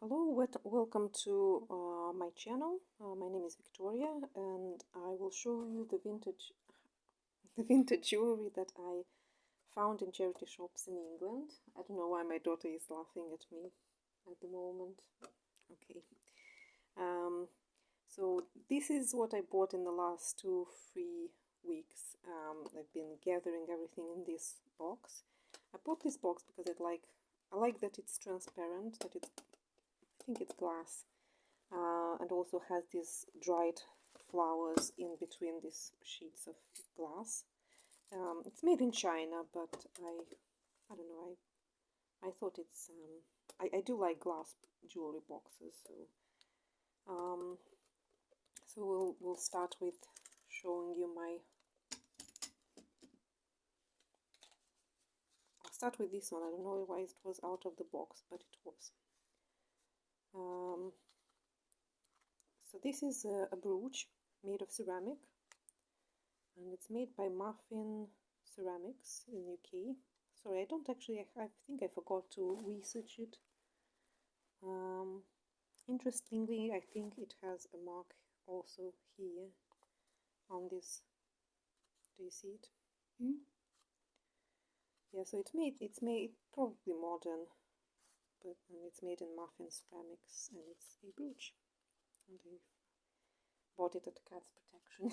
Hello, welcome to my channel. My name is Victoria, and I will show you the vintage jewelry that I found in charity shops in England. I don't know why my daughter is laughing at me at the moment. Okay. So this is what I bought in the last 2-3 weeks. I've been gathering everything in this box. I bought this box because I like that it's transparent, that I think it's glass, and also has these dried flowers in between these sheets of glass. It's made in China, but I don't know, I thought it's I do like glass jewelry boxes, so we'll start with showing you I'll start with this one. I don't know why it was out of the box, but it was. So this is a brooch made of ceramic, and it's made by Muffin Ceramics in UK. Sorry, I don't actually, I think I forgot to research it. Interestingly, I think it has a mark also here on this. Do you see it? Yeah, so it's made probably modern, but it's made in Muffin Ceramics, and it's a brooch. And I bought it at Cat's Protection.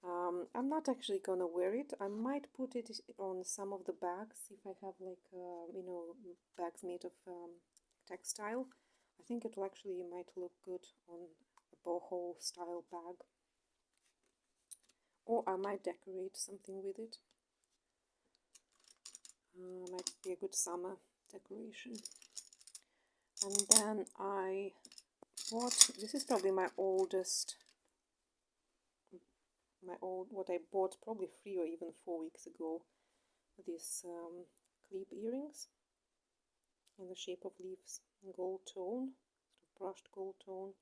I'm not actually gonna wear it. I might put it on some of the bags if I have like bags made of textile. I think it might look good on a boho style bag, or I might decorate something with it. Might be a good summer decoration. And then I bought, this is probably what I bought probably 3 or even 4 weeks ago, these clip earrings in the shape of leaves, gold tone, sort of brushed gold tone,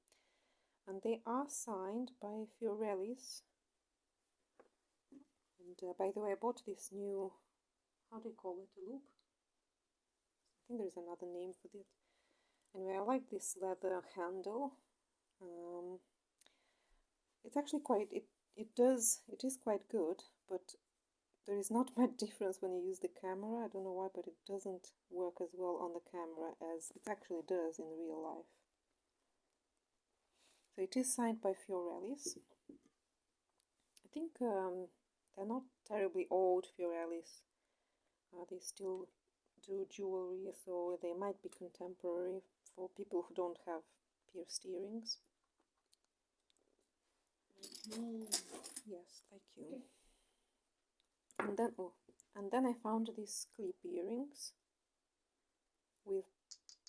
and they are signed by Fiorellis. And by the way, I bought this new, how do you call it, a loop? I think there's another name for it. Anyway, I like this leather handle. It's actually quite, it is quite good, but there is not much difference when you use the camera. I don't know why, but it doesn't work as well on the camera as it actually does in real life. So it is signed by Fiorellis. I think they're not terribly old, Fiorellis. They still do jewelry, so they might be contemporary for people who don't have pierced earrings. Yes, like you. And then I found these clip earrings with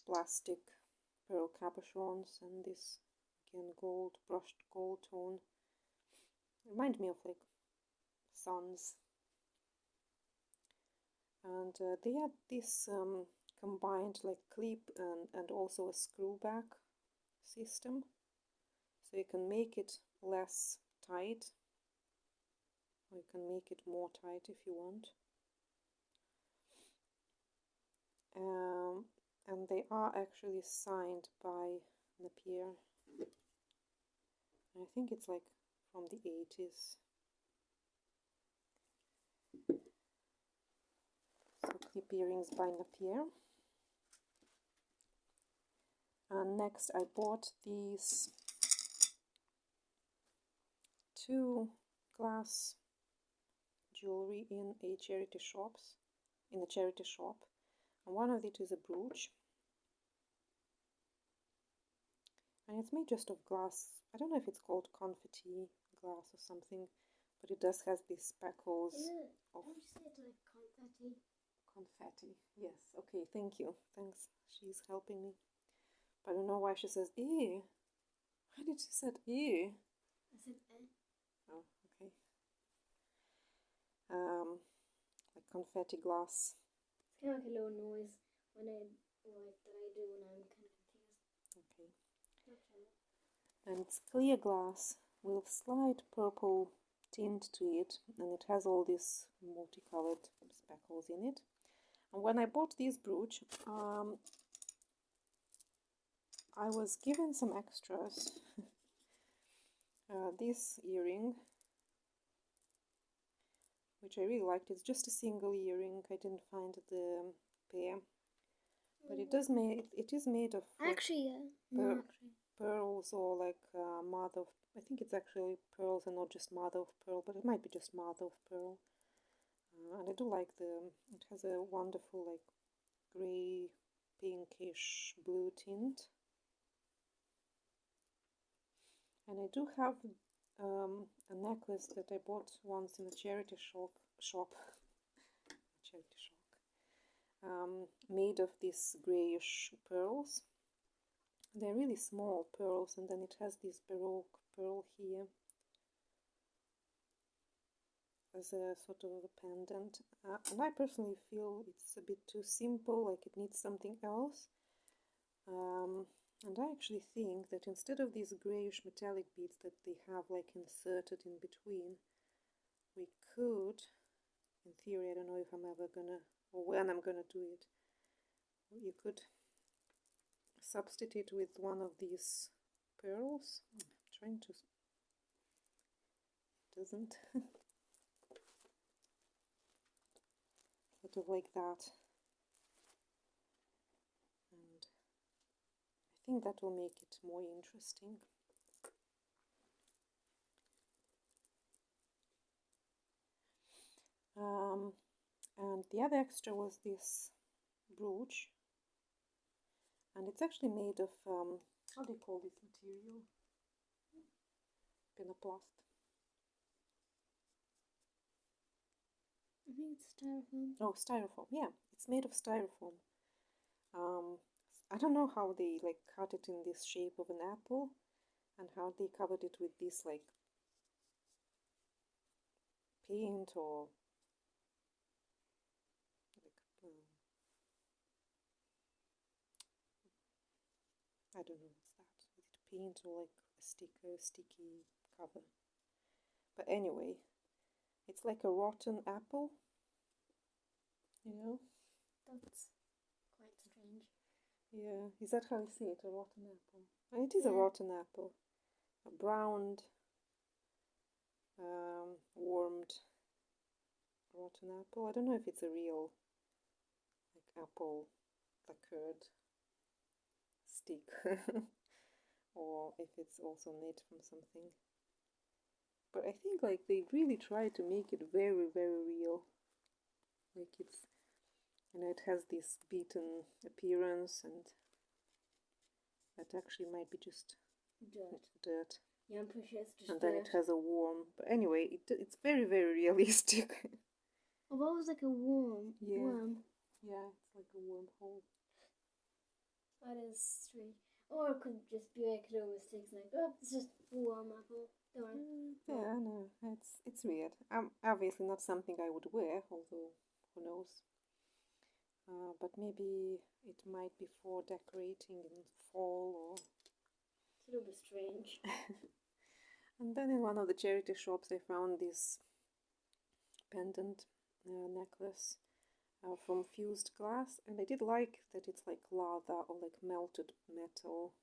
plastic pearl cabochons and this again brushed gold tone. Remind me of like suns. And they had this combined like clip and also a screw back system, so you can make it less tight, or you can make it more tight if you want. And they are actually signed by Napier. I think it's like from the 80s. So clip earrings by Napier. And next I bought these 2 glass jewelry in a charity shop, and one of it is a brooch, and it's made just of glass. I don't know if it's called confetti glass or something, but it does have these speckles of confetti. Confetti, yes. Okay, thank you. Thanks. She's helping me. But I don't know why she says ew. Why did she say ew? I said eh. Oh, okay. Like confetti glass. It's kind of like a little noise when I do when I'm kind of confused. Okay. And it's clear glass with slight purple tint to it, and it has all these multicolored speckles in it. And when I bought this brooch, I was given some extras. This earring, which I really liked, it's just a single earring. I didn't find the pair, but it is made of like, actually, no, actually. pearls or like mother of, I think it's actually pearls and not just mother of pearl, but it might be just mother of pearl. And I do like it has a wonderful like grey pinkish blue tint. And I do have a necklace that I bought once in a charity shop made of these greyish pearls. They're really small pearls, and then it has this baroque pearl here as a sort of a pendant. And I personally feel it's a bit too simple, like it needs something else. And I actually think that instead of these greyish metallic beads that they have like inserted in between, we could, in theory, I don't know if I'm ever gonna, or when I'm gonna do it, you could substitute with one of these pearls. I'm trying to, doesn't, sort of like that. And I think that will make it more interesting. And the other extra was this brooch, and it's actually made of how do you call this material? Penoplast. I think it's styrofoam. Oh, styrofoam. Yeah, it's made of styrofoam. I don't know how they like cut it in this shape of an apple, and how they covered it with this like paint or like I don't know what's that. Is it paint or like a sticky cover? But anyway, it's like a rotten apple, you know? That's quite strange. Yeah, is that how you say it? A rotten apple? And it is a rotten apple. A browned, warmed rotten apple. I don't know if it's a real like apple lacquered stick or if it's also made from something. But I think like they really try to make it very, very real. Like it's, you know, it has this beaten appearance, and that actually might be just dirt. Yeah, I'm pretty sure it's just and dirt. then it has a worm. But anyway, it's very, very realistic. Oh, that was like a worm. Yeah. Worm. Yeah, it's like a wormhole. That is strange. Or it could just be like no mistakes, like oh, it's just a worm apple. Yeah, I know. It's weird. Obviously not something I would wear, although who knows. But maybe it might be for decorating in fall or. It's a little bit strange. And then in one of the charity shops, I found this pendant necklace from fused glass, and I did like that it's like lava or like melted metal,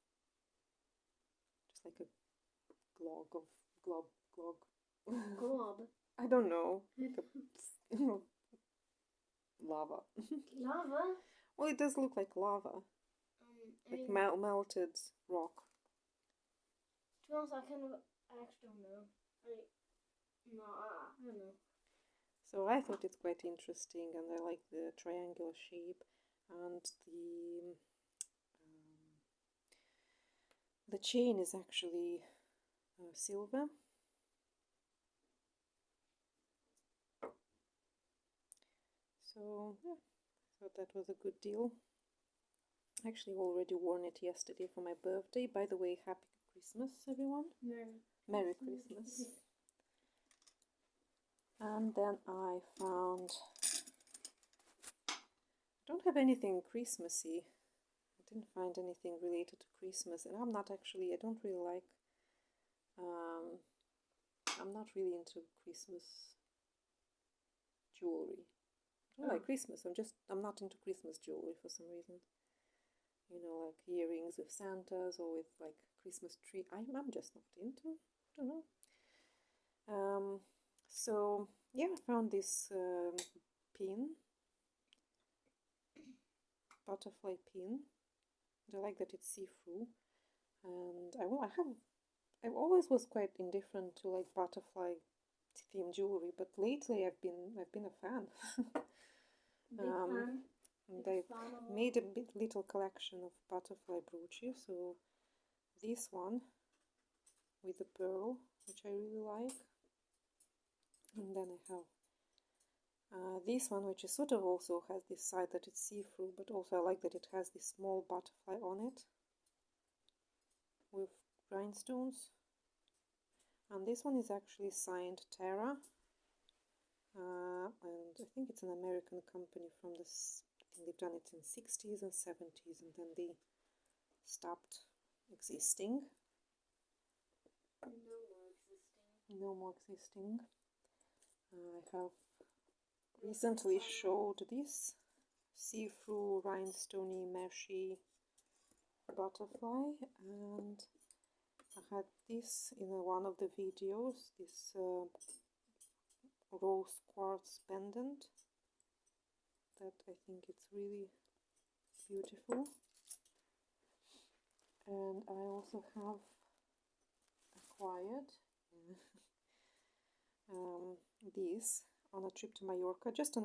just like a glob. Glob. I don't know. Like a, lava. Lava? Well, it does look like lava. Like melted rock. To be honest, I actually don't know. I don't know. So I thought it's quite interesting, and I like the triangular shape, and the chain is actually silver. So yeah, I thought that was a good deal. I actually already worn it yesterday for my birthday. By the way, happy Christmas, everyone. Merry Christmas. And then I found, I don't have anything Christmassy. I didn't find anything related to Christmas, and I'm not actually, I don't really like, I'm not really into Christmas jewelry. I don't like Christmas, I'm not into Christmas jewelry for some reason. you know, like earrings with Santas or with like Christmas tree. I'm just not into. I don't know. So yeah, I found this pin, butterfly pin. I like that it's see-through, and I always was quite indifferent to like butterfly themed jewelry, but lately I've been a fan. Big fan. And Big I've fan of made a little collection of butterfly brooches. So this one with the pearl, which I really like, and then I have this one, which is sort of also has this side that it's see-through, but also I like that it has this small butterfly on it with rhinestones. And this one is actually signed Tara, and I think it's an American company from this. I think they've done it in 60s and 70s, and then they stopped existing. No more existing. I have recently showed this see-through rhinestoney meshy butterfly, and I had this in one of the videos, this rose quartz pendant that I think it's really beautiful. And I also have acquired these on a trip to Mallorca, just at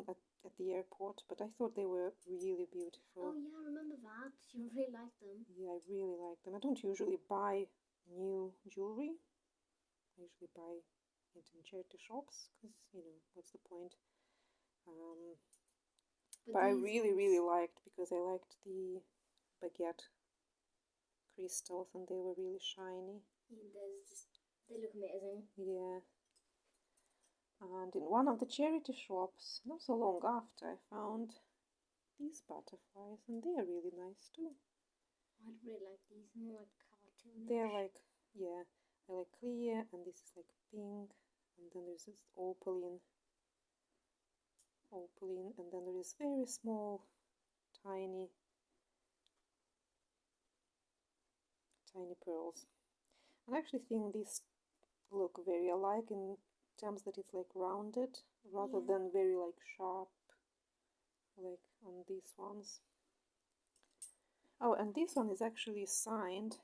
the airport, but I thought they were really beautiful. Oh yeah, I remember that. You really like them. Yeah, I really like them. I don't usually buy new jewelry. I usually buy it in charity shops because, you know, what's the point? But I really liked, because I liked the baguette crystals and they were really shiny. They look amazing. Yeah. And in one of the charity shops, not so long after, I found these butterflies, and they are really nice too. I really like these, more like cartoonish. They're like, yeah, they're like clear, and this is like pink, and then there's this opaline, and then there is very small, tiny pearls. And I actually think these look very alike in terms that it's like rounded rather than very like sharp like on these ones. Oh, and this one is actually signed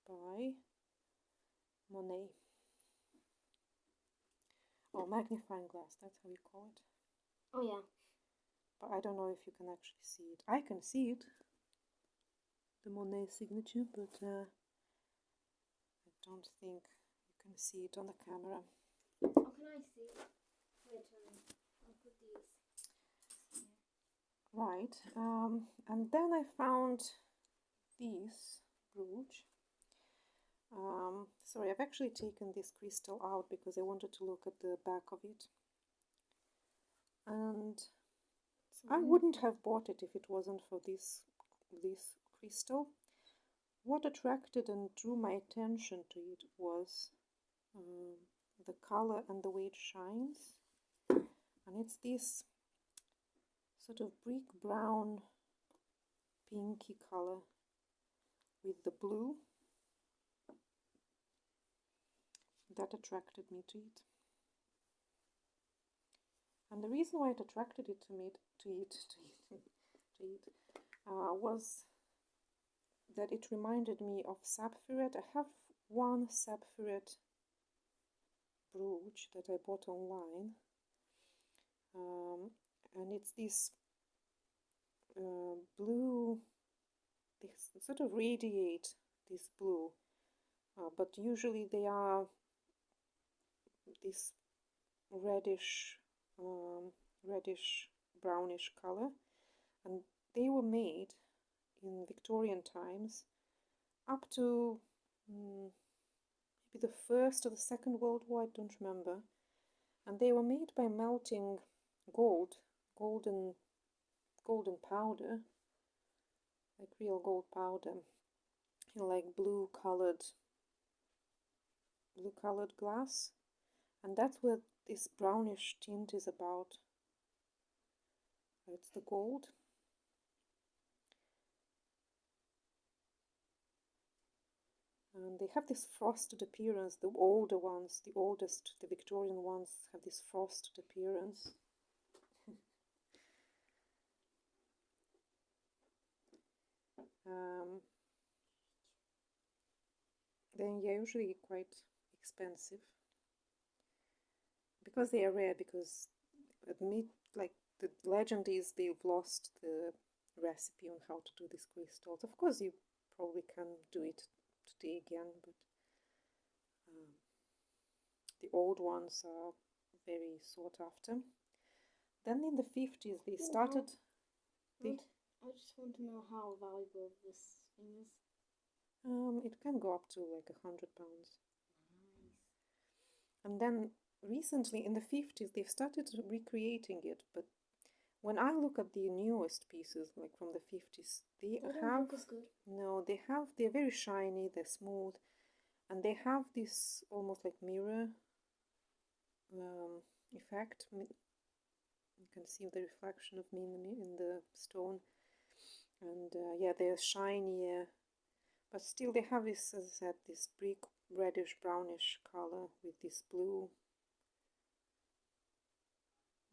by Monet. Oh, magnifying glass, that's how you call it. Oh yeah. But I don't know if you can actually see it. I can see it, the Monet signature, but I don't think you can see it on the camera. Oh, can I see it? Wait, I'll put these here. Right, and then I found this brooch. Sorry, I've actually taken this crystal out because I wanted to look at the back of it. And I wouldn't have bought it if it wasn't for this crystal. What attracted and drew my attention to it was the color and the way it shines. And it's this sort of brick brown pinky color with the blue that attracted me to it. And the reason why it attracted it to me was that it reminded me of sapphirette. I have one sapphirette brooch that I bought online, and it's this blue. They sort of radiate this blue, but usually they are this reddish brownish color, and they were made in Victorian times up to maybe the First or the Second World War, I don't remember, and they were made by melting golden powder, like real gold powder, in like blue colored glass, and that's what this brownish tint is about. It's the gold. And they have this frosted appearance. The older ones, the oldest, the Victorian ones, have this frosted appearance. They're usually quite expensive because they are rare. Because admit, like the legend is, they've lost the recipe on how to do these crystals. Of course, you probably can do it today again, but the old ones are very sought after. Then in the 50s they started. I just want to know how valuable this thing is. It can go up to like £100. Nice. And then recently in the 50s they've started recreating it, but when I look at the newest pieces, like from the 50s, they have, look as good. No, they're very shiny, they're smooth, and they have this almost like mirror effect. You can see the reflection of me in the stone, and yeah, they're shinier, but still they have this, as I said, this brick reddish brownish color with this blue,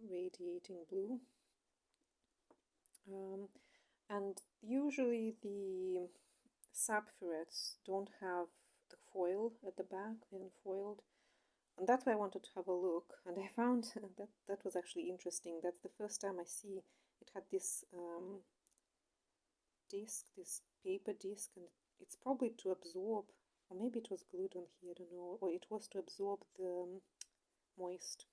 radiating blue. And usually the sapphirets don't have the foil at the back, they're unfoiled. And that's why I wanted to have a look, and I found that was actually interesting. That's the first time I see it had this disc, this paper disc, and it's probably to absorb, or maybe it was glued on here, I don't know, or it was to absorb the moist.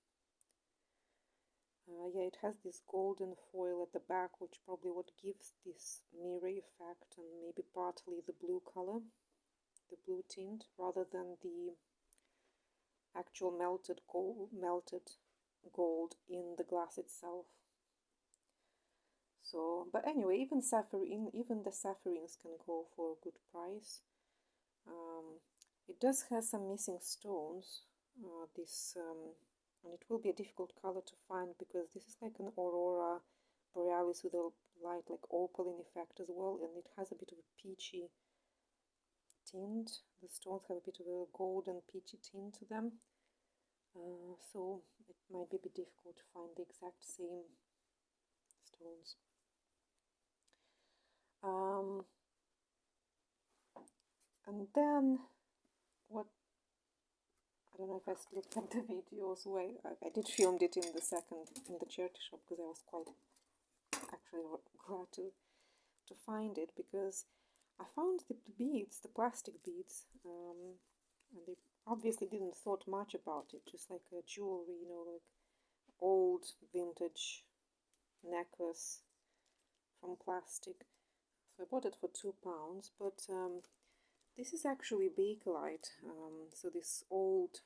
Yeah, it has this golden foil at the back, which probably what gives this mirror effect, and maybe partly the blue color, the blue tint, rather than the actual melted gold in the glass itself. So, but anyway, even the sapphirenes can go for a good price. It does have some missing stones. And it will be a difficult color to find because this is like an aurora borealis with a light like opaline effect as well, and it has a bit of a peachy tint. The stones have a bit of a golden peachy tint to them, so it might be a bit difficult to find the exact same stones. And then what, I don't know if I still kept the videos. I did film it in the charity shop because I was quite actually glad to find it, because I found the beads, the plastic beads, and they obviously didn't thought much about it, just like a jewelry, you know, like old vintage necklace from plastic. So I bought it for £2, but this is actually Bakelite. So this old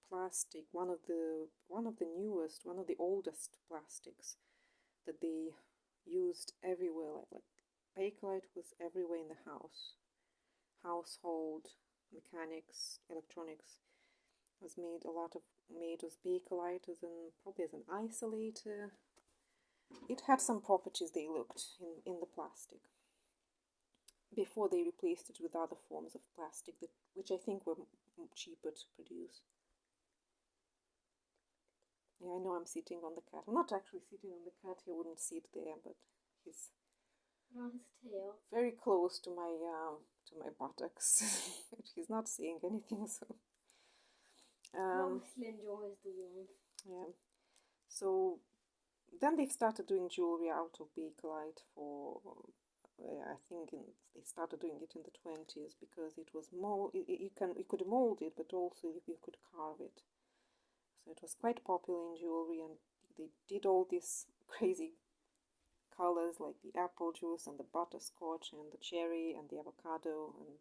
plastic, one of the newest, one of the oldest plastics that they used everywhere. Like Bakelite was everywhere in the house. Household, mechanics, electronics was made as Bakelite, probably as an isolator. It had some properties they looked in the plastic before they replaced it with other forms of plastic which I think were cheaper to produce. Yeah, I know I'm sitting on the cat. I'm not actually sitting on the cat. He wouldn't sit there, but he's on his tail, very close to my buttocks. He's not saying anything, so. he obviously enjoys the warmth. Yeah. So then they started doing jewelry out of Bakelite for. I think they started doing it in the 20s because it was you could mold it, but also you could carve it. So it was quite popular in jewelry, and they did all these crazy colors like the apple juice and the butterscotch and the cherry and the avocado and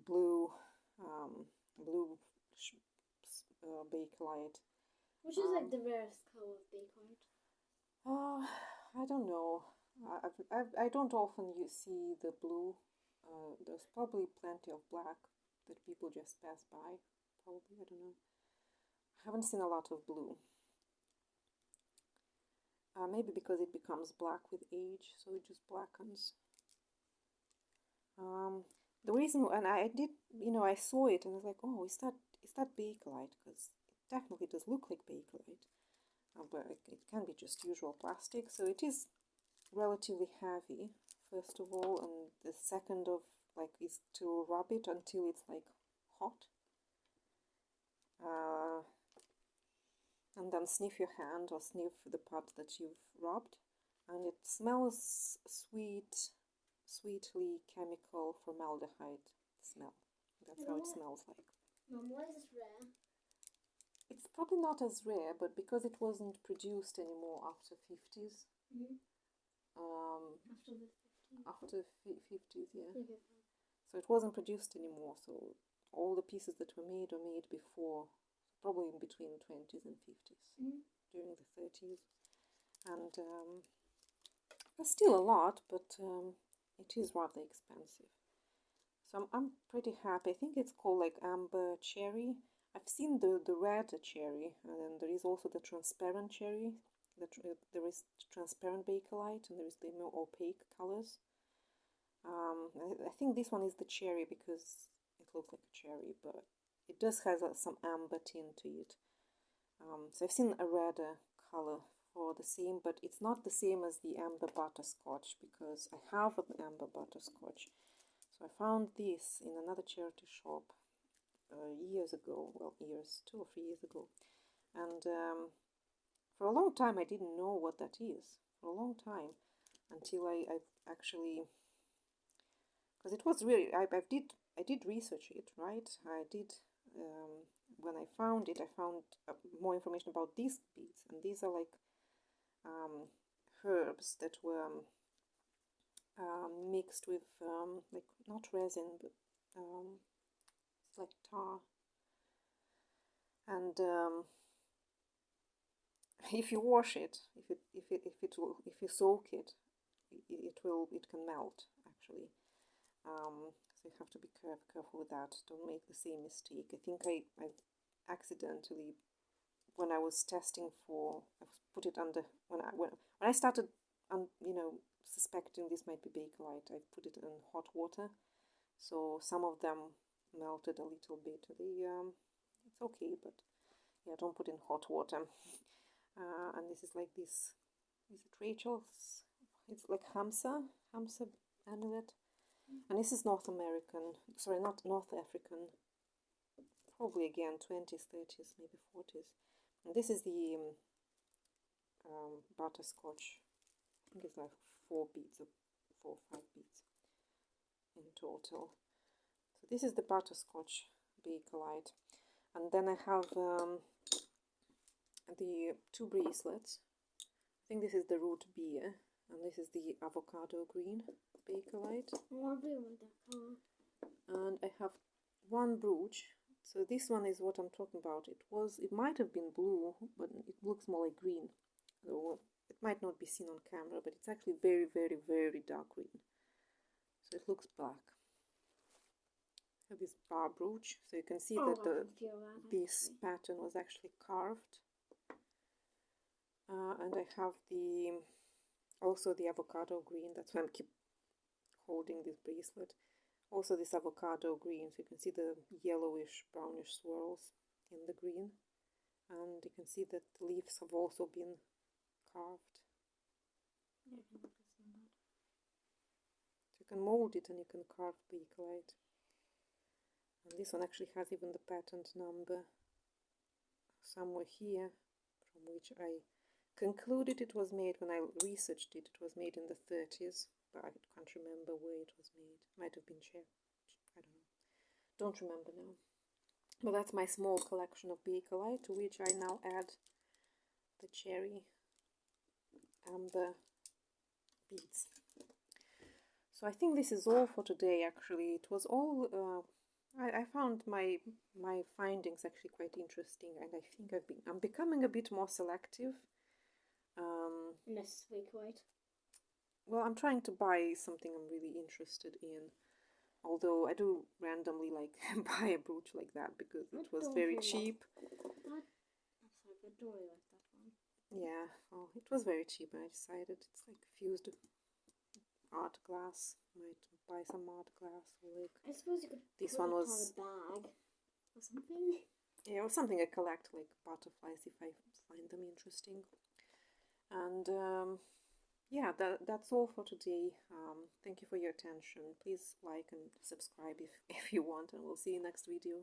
blue Bakelite. Which is like the rarest color of Bakelite? I don't know. I don't often see the blue. There's probably plenty of black that people just pass by. Probably, I don't know. I haven't seen a lot of blue. Maybe because it becomes black with age, so it just blackens. The reason, and I did, I saw it and I was like, oh, is that Bakelite? Because it definitely does look like Bakelite, but it can be just usual plastic. So it is relatively heavy, first of all, and the second of like is to rub it until it's like hot, and then sniff your hand or sniff the part that you've rubbed, and it smells sweetly chemical formaldehyde smell. That's how it smells like. Mum, why is it rare? It's probably not as rare, but because it wasn't produced anymore after 50s. After the 50s. After 50s, yeah. Okay. So it wasn't produced anymore. So all the pieces that were made before, probably in between 20s and 50s, during the 30s, and there's still a lot, but it is rather expensive. So I'm pretty happy. I think it's called like amber cherry. I've seen the red cherry, and then there is also the transparent cherry. There is transparent Bakelite, and there is the more opaque colors. I think this one is the cherry because it looks like a cherry, but it does have some amber tint to it. So I've seen a redder color for the same, but it's not the same as the amber butterscotch because I have an amber butterscotch. So I found this in another charity shop years ago, 2 or 3 years ago, and for a long time I didn't know what that is, for a long time, until I actually, because it was really, I did research it, right? I did, when I found it, I found more information about these beads, and these are like herbs that were mixed with like not resin, but it's like tar, and if you wash it, if you soak it, it can melt actually. So you have to be careful with that. Don't make the same mistake. I think I accidentally, when I was testing for, I put it under, when I started, suspecting this might be Bakelite, I put it in hot water, so some of them melted a little bit. It's okay, but yeah, don't put in hot water. And this is like this. Is it Rachel's? It's like Hamsa amulet. And this is North American, sorry, not North African, probably again 20s, 30s, maybe 40s. And this is the butterscotch. I think it's like 4 or 5 beads in total. So this is the butterscotch Bakelite. And then I have the 2 bracelets. I think this is the root beer, and this is the avocado green Bakelite. Oh, I really want that colour. And I have 1 brooch. So this one is what I'm talking about. It might have been blue, but it looks more like green. So it might not be seen on camera, but it's actually very, very, very dark green. So it looks black. I have this bar brooch, so you can see that this pattern was actually carved. And I have also the avocado green. That's why I keep holding this bracelet. Also this avocado green, so you can see the yellowish brownish swirls in the green, and you can see that the leaves have also been carved. Yeah, I can look at that. So you can mold it and you can carve Bakelite. And this one actually has even the patent number somewhere here, from which I concluded it was made. When I researched it, it was made in the 30s, but I can't remember where it was made. Might have been Czech, I don't know. Don't remember now. But that's my small collection of Bakelite, to which I now add the cherry amber beads. So I think this is all for today. Actually, it was all. I found my findings actually quite interesting, and I think I'm becoming a bit more selective. Less Bakelite. Well, I'm trying to buy something I'm really interested in. Although I do randomly like buy a brooch like that because it was very cheap. I'm sorry, but I don't really like that one. Yeah, well, it was very cheap, and I decided it's like art glass. Might buy some art glass. Or like I suppose you could this put one it was on a bag or something. yeah, or something I collect, like butterflies, if I find them interesting. And yeah, that's all for today. Thank you for your attention. Please like and subscribe if you want, and we'll see you next video.